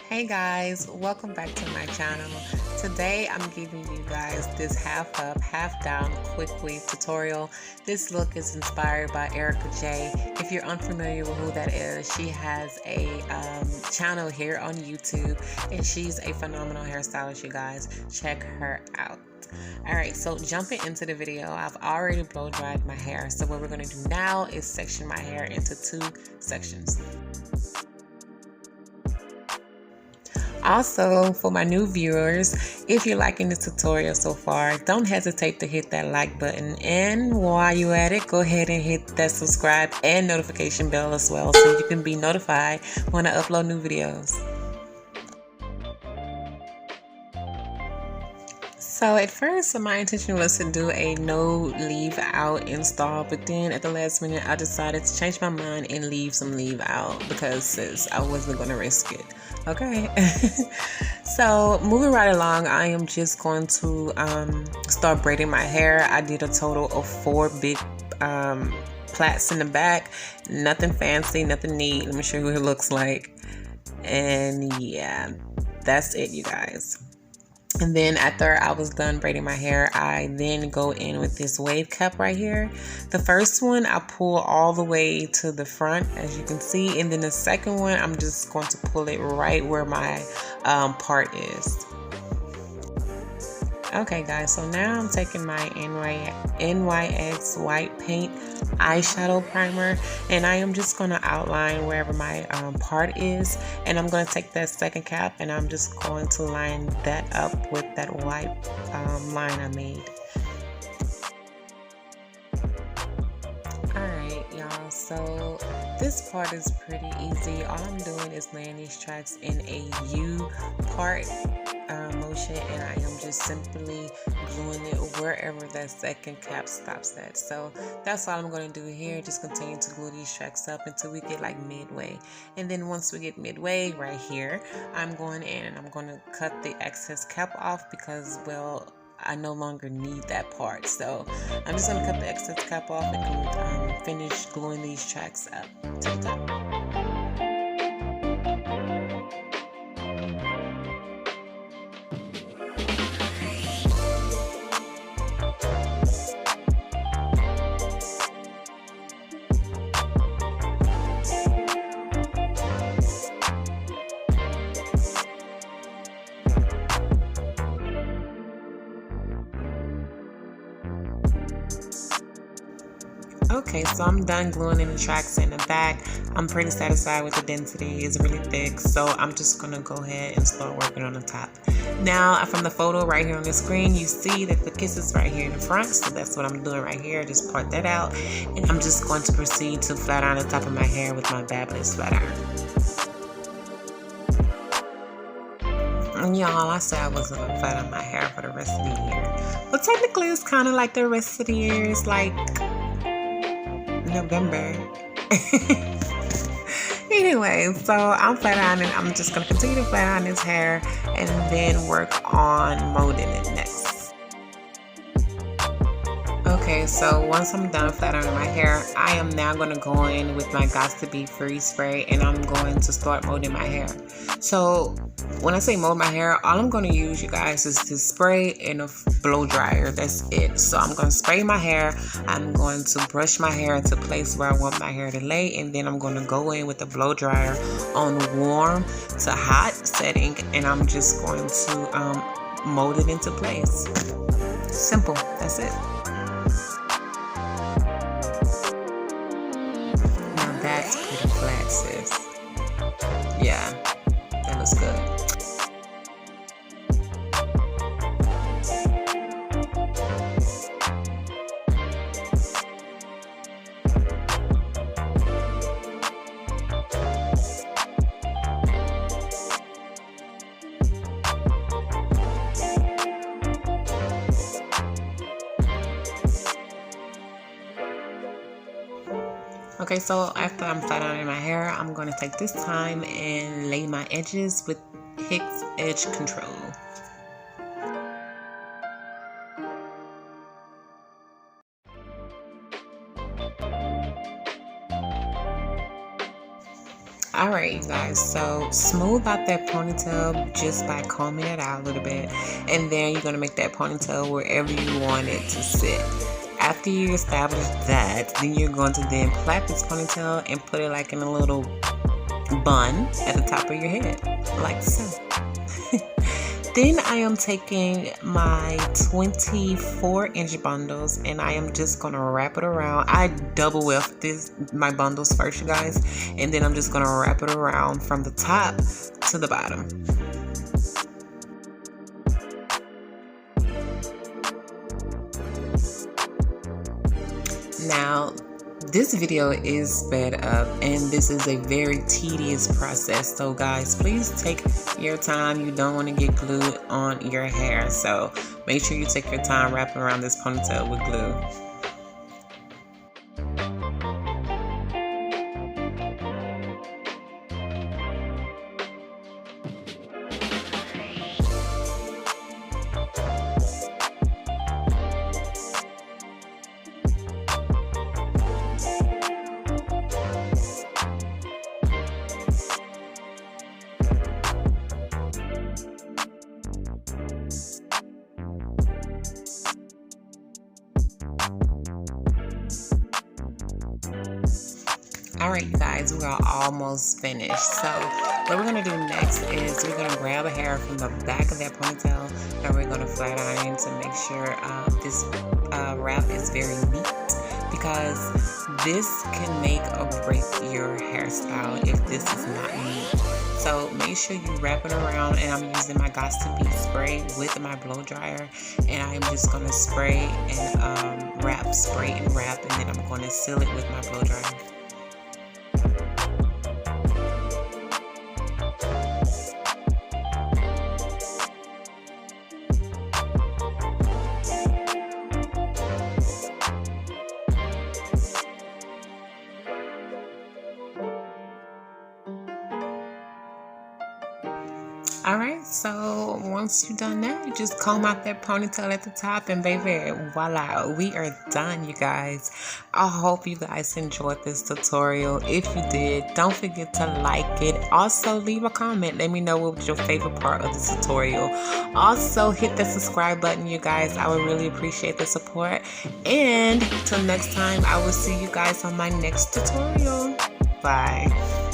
Hey guys, welcome back to my channel. Today I'm giving you guys this half up, half down Quickweave tutorial. This look is inspired by Erika J. If you're unfamiliar with who that is, she has a channel here on YouTube and she's a phenomenal hairstylist, you guys. Check her out. Alright, so jumping into the video, I've already blow dried my hair. So what we're going to do now is section my hair into two sections. Also, for my new viewers, if you're liking this tutorial so far, don't hesitate to hit that like button. And while you're at it, go ahead and hit that subscribe and notification bell as well so you can be notified when I upload new videos. So at first, my intention was to do a no leave out install, but then at the last minute, I decided to change my mind and leave some leave out because I wasn't going to risk it. Okay. So moving right along, I am just going to start braiding my hair. I did a total of 4 big plaits in the back. Nothing fancy, nothing neat. Let me show you what it looks like. And yeah, that's it, you guys. And then after I was done braiding my hair, I then go in with this wave cap right here. The first one I pull all the way to the front, as you can see. And then the second one, I'm just going to pull it right where my part is. Okay guys, so now I'm taking my NYX white paint eyeshadow primer and I am just going to outline wherever my part is, and I'm going to take that second cap and I'm just going to line that up with that white line I made. Alright y'all, so this part is pretty easy. All I'm doing is laying these tracks in a U part motion, and I am just simply gluing it wherever that second cap stops at. So that's all I'm going to do here. Just continue to glue these tracks up until we get like midway, and then once we get midway right here, I'm going in and I'm going to cut the excess cap off because, well, I no longer need that part. So I'm just going to cut the excess cap off and finish gluing these tracks up to the top. Okay, so I'm done gluing in the tracks in the back. I'm pretty satisfied with the density. It's really thick, so I'm just gonna go ahead and start working on the top. Now, from the photo right here on the screen, you see that the kiss is right here in the front, so that's what I'm doing right here. Just part that out, and I'm just going to proceed to flat iron the top of my hair with my Babbless flat iron. And y'all, I said I wasn't gonna flat iron my hair for the rest of the year, but technically it's kind of like the rest of the year. It's like November. Anyway, so I'm flat ironing. I'm just going to continue to flat iron his hair and then work on molding it next. Okay, so once I'm done flat ironing my hair, I am now going to go in with my Got to Be Free spray and I'm going to start molding my hair. So when I say mold my hair, all I'm going to use, you guys, is this spray and a blow dryer. That's it. So I'm going to spray my hair. I'm going to brush my hair into place where I want my hair to lay, and then I'm going to go in with the blow dryer on warm to hot setting, and I'm just going to mold it into place. Simple. That's it. Now that's pretty flat, sis. Yeah, that looks good. Okay, so after I'm flat ironing my hair, I'm going to take this time and lay my edges with Hicks Edge Control. Alright, you guys, so smooth out that ponytail just by combing it out a little bit, and then you're going to make that ponytail wherever you want it to sit. After you establish that, then you're going to then plait this ponytail and put it like in a little bun at the top of your head, like so. Then I am taking my 24-inch bundles and I am just gonna wrap it around. I double weft my bundles first, you guys, and then I'm just gonna wrap it around from the top to the bottom. Now, this video is sped up and this is a very tedious process, so guys, please take your time. You don't want to get glued on your hair, so make sure you take your time wrapping around this ponytail with glue. Alright, you guys, we are almost finished. So what we're going to do next is we're going to grab a hair from the back of that ponytail and we're going to flat iron to make sure this wrap is very neat, because this can make or break your hairstyle if this is not neat. So make sure you wrap it around, and I'm using my Gots to Be spray with my blow dryer, and I'm just going to spray and wrap, spray and wrap, and then I'm going to seal it with my blow dryer. Alright, so once you've done that, you just comb out that ponytail at the top, and baby, voila, we are done, you guys. I hope you guys enjoyed this tutorial. If you did, don't forget to like it. Also, leave a comment. Let me know what was your favorite part of the tutorial. Also, hit the subscribe button, you guys. I would really appreciate the support. And till next time, I will see you guys on my next tutorial. Bye.